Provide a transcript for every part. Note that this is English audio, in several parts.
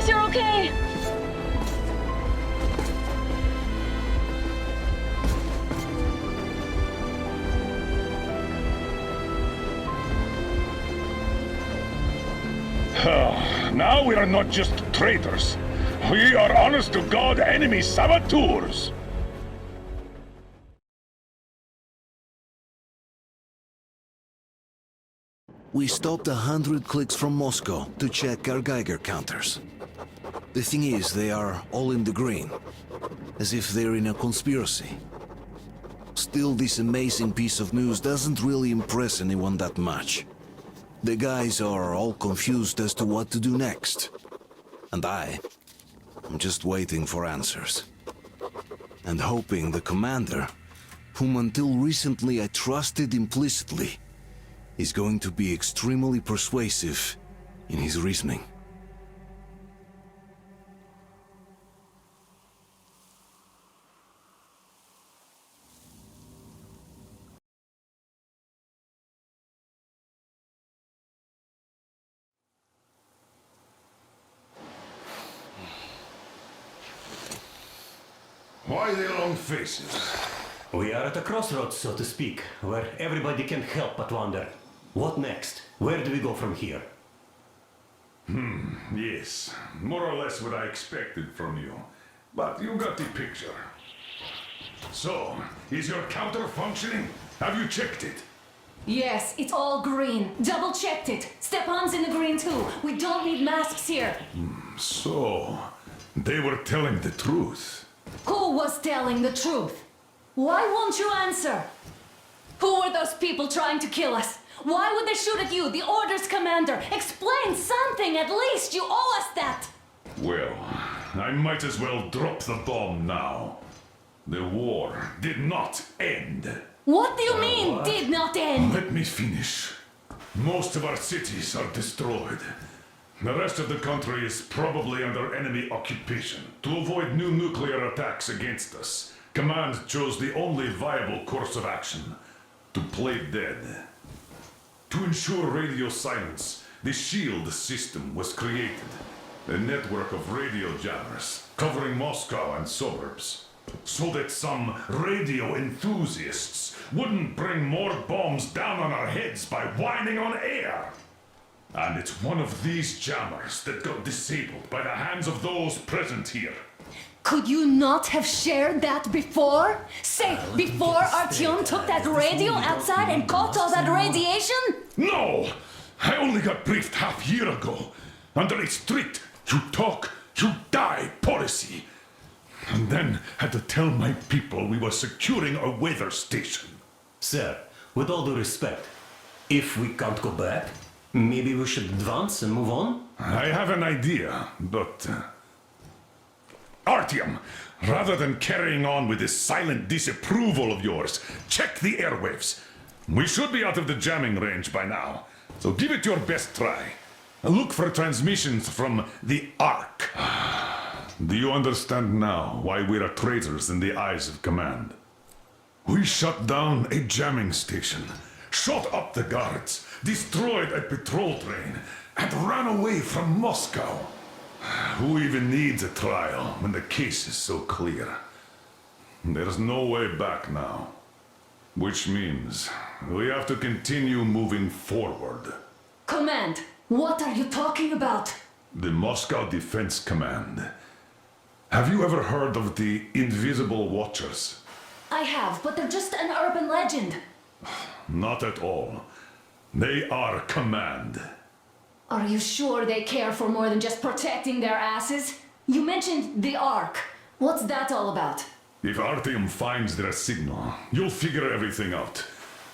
you're okay. Now we are not just traitors. We are honest-to-God enemy saboteurs. We stopped 100 clicks from Moscow to check our Geiger counters. The thing is, they are all in the green, as if they're in a conspiracy. Still, this amazing piece of news doesn't really impress anyone that much. The guys are all confused as to what to do next. And I'm just waiting for answers. And hoping the commander, whom until recently I trusted implicitly, is going to be extremely persuasive in his reasoning. Why the long faces? We are at a crossroads, so to speak, where everybody can't help but wonder, what next? Where do we go from here? Yes, more or less what I expected from you. But you got the picture. So, is your counter functioning? Have you checked it? Yes, it's all green. Double checked it. Stepan's in the green too. We don't need masks here. So, they were telling the truth. Who was telling the truth? Why won't you answer? Who were those people trying to kill us? Why would they shoot at you, the Order's commander? Explain something, at least! You owe us that! Well, I might as well drop the bomb now. The war did not end. What do you mean, did not end? Let me finish. Most of our cities are destroyed. The rest of the country is probably under enemy occupation. To avoid new nuclear attacks against us, Command chose the only viable course of action: to play dead. To ensure radio silence, the SHIELD system was created. A network of radio jammers covering Moscow and suburbs. So that some radio enthusiasts wouldn't bring more bombs down on our heads by whining on air. And it's one of these jammers that got disabled by the hands of those present here. Could you not have shared that before? Say, before Artyom took that radio outside and caught all that radiation? No! I only got briefed half year ago, under a strict you talk, you die policy. And then had to tell my people we were securing a weather station. Sir, with all due respect, if we can't go back, maybe we should advance and move on? I have an idea, but... Artyom, rather than carrying on with this silent disapproval of yours, check the airwaves. We should be out of the jamming range by now, so give it your best try. Look for transmissions from the Ark. Do you understand now why we are traitors in the eyes of Command? We shut down a jamming station, shot up the guards, destroyed a patrol train, and ran away from Moscow. Who even needs a trial when the case is so clear? There's no way back now. Which means we have to continue moving forward. Command, what are you talking about? The Moscow Defense Command. Have you ever heard of the Invisible Watchers? I have, but they're just an urban legend. Not at all. They are Command. Are you sure they care for more than just protecting their asses? You mentioned the Ark. What's that all about? If Artyom finds their signal, you'll figure everything out.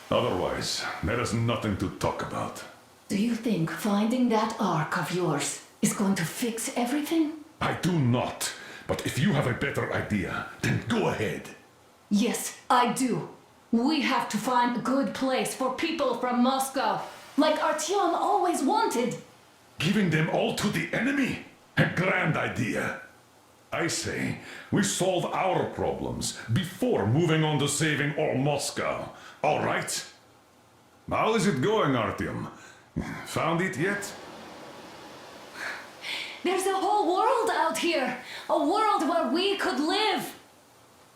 Otherwise, there is nothing to talk about. Do you think finding that Ark of yours is going to fix everything? I do not. But if you have a better idea, then go ahead. Yes, I do. We have to find a good place for people from Moscow, like Artyom always wanted. Giving them all to the enemy? A grand idea. I say, we solve our problems before moving on to saving all Moscow. All right? How is it going, Artyom? Found it yet? There's a whole world out here. A world where we could live.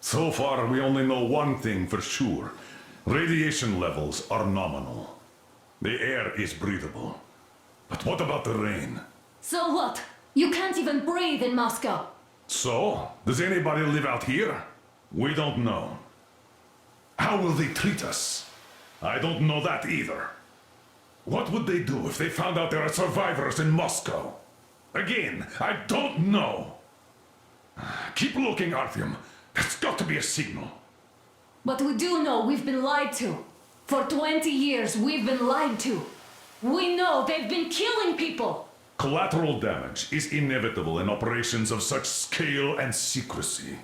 So far, we only know one thing for sure. Radiation levels are nominal. The air is breathable. But what about the rain? So what? You can't even breathe in Moscow. So, does anybody live out here? We don't know. How will they treat us? I don't know that either. What would they do if they found out there are survivors in Moscow? Again, I don't know. Keep looking, Artyom. There's got to be a signal. But we do know we've been lied to. For 20 years, we've been lied to. We know they've been killing people. Collateral damage is inevitable in operations of such scale and secrecy.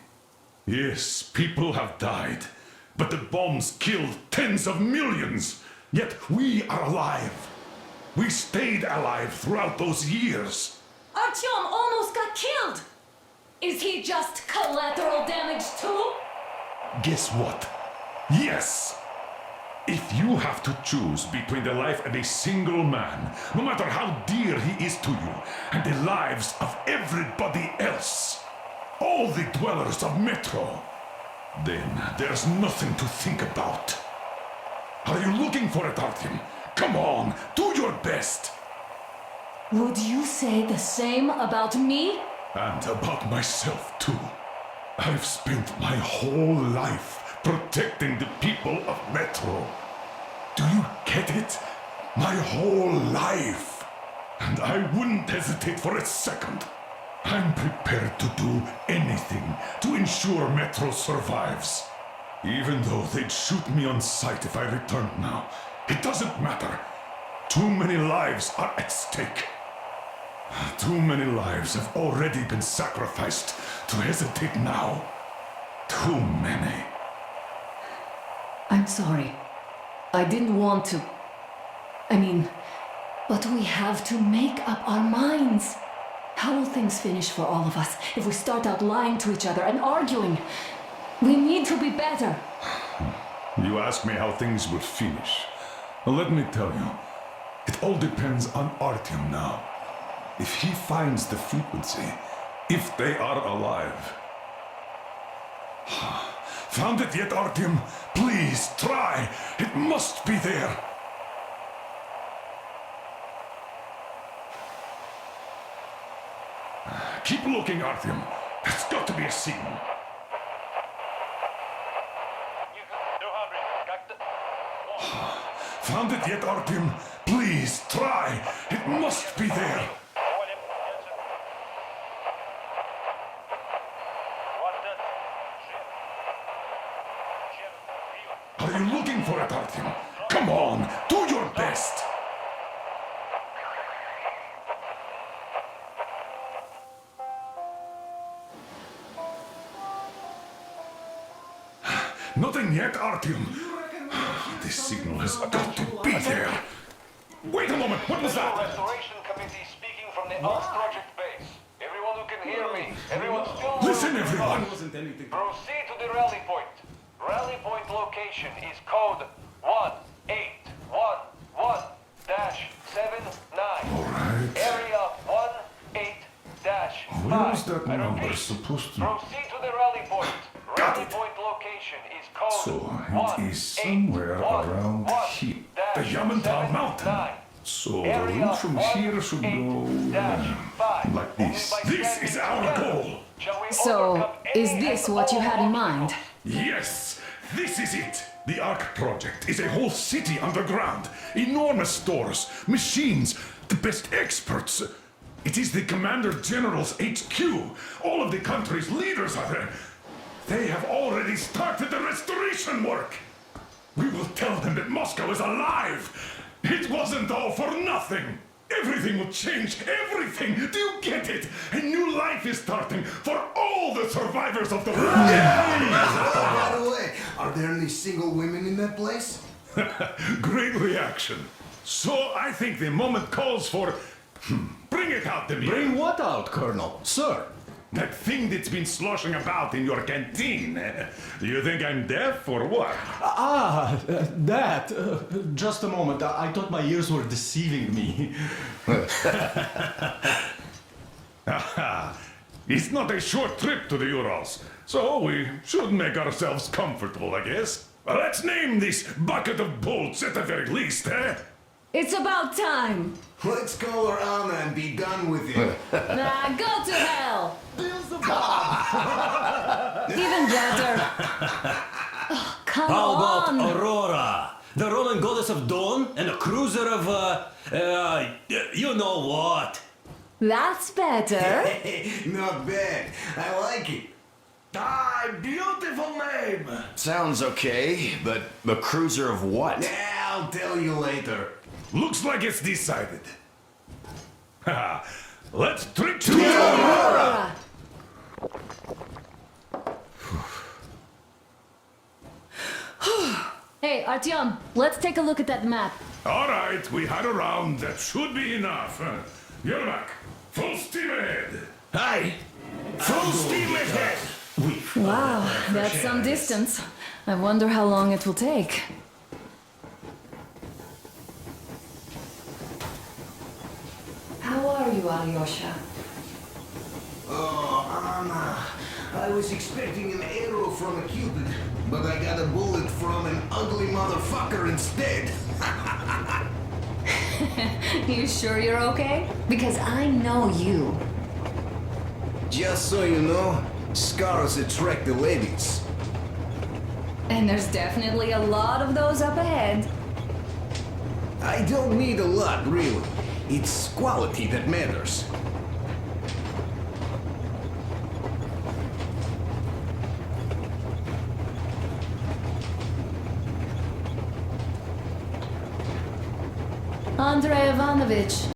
Yes, people have died, but the bombs killed tens of millions. Yet we are alive. We stayed alive throughout those years. Artyom almost got killed. Is he just collateral damage too? Guess what? Yes! If you have to choose between the life of a single man, no matter how dear he is to you, and the lives of everybody else, all the dwellers of Metro, then there's nothing to think about. Are you looking for it, Artyom? Come on, do your best! Would you say the same about me? And about myself, too. I've spent my whole life protecting the people of Metro. Do you get it? My whole life. And I wouldn't hesitate for a second. I'm prepared to do anything to ensure Metro survives. Even though they'd shoot me on sight if I returned now. It doesn't matter. Too many lives are at stake. Too many lives have already been sacrificed to hesitate now. Too many. I'm sorry. I didn't want to. But we have to make up our minds. How will things finish for all of us if we start out lying to each other and arguing? We need to be better. You ask me how things will finish. Well, let me tell you, it all depends on Artyom now. If he finds the frequency, if they are alive. Found it yet, Artyom? Please, try! It must be there! Keep looking, Artyom. There's got to be a signal. Found it yet, Artyom? Please, try! It must be there! Are you looking for it, Artyom? Come on, do your best! Nothing yet, Artyom. This signal has got to be there. Wait a moment, what was that? Restoration Committee speaking from the Ops Project base. Everyone who can hear me, everyone still... Listen, everyone! Proceed to the rally point. Rally point location is code 1811-79. Alright. Area 18-5. Where's that I number repeat, supposed to... Proceed to the rally point. Got Rally it. point location is code So, it is somewhere around here. The Yamantau Mountain. So, the route from here should go... like this. This is our goal! So, is this what you had in mind? Yes, this is it. The Ark Project is a whole city underground. Enormous stores, machines, the best experts. It is the Commander General's HQ. All of the country's leaders are there. They have already started the restoration work. We will tell them that Moscow is alive. It wasn't all for nothing. Everything will change, everything! Do you get it? A new life is starting for all the survivors of the war! By the way, are there any single women in that place? Great reaction. So I think the moment calls for... Bring it out, Demir. Bring what out, Colonel? Sir? That thing that's been sloshing about in your canteen. Do you think I'm deaf or what? That. Just a moment. I thought my ears were deceiving me. Aha! It's not a short trip to the Urals, so we should make ourselves comfortable, I guess. Let's name this bucket of bolts at the very least, eh? It's about time. Let's call her Anna and be done with it. Nah, go to hell. Even better. Oh, come How about on. Aurora? The Roman goddess of dawn and a cruiser of, you know what? That's better. Not bad. I like it. Ah, beautiful name! Sounds okay, but the cruiser of what? Yeah, I'll tell you later. Looks like it's decided. Haha, let's trip to Aurora! Aurora. Hey, Artyom, let's take a look at that map. All right, we had a round. That should be enough. Yermak, full steam ahead. Hi! Full steam ahead. Wow, that's some distance. I wonder how long it will take. How are you, Alyosha? Oh, Anna. I was expecting an arrow from a cupid, but I got a bullet from an ugly motherfucker instead. You sure you're okay? Because I know you. Just so you know, scars attract the ladies. And there's definitely a lot of those up ahead. I don't need a lot, really. It's quality that matters. Andrei Ivanovich,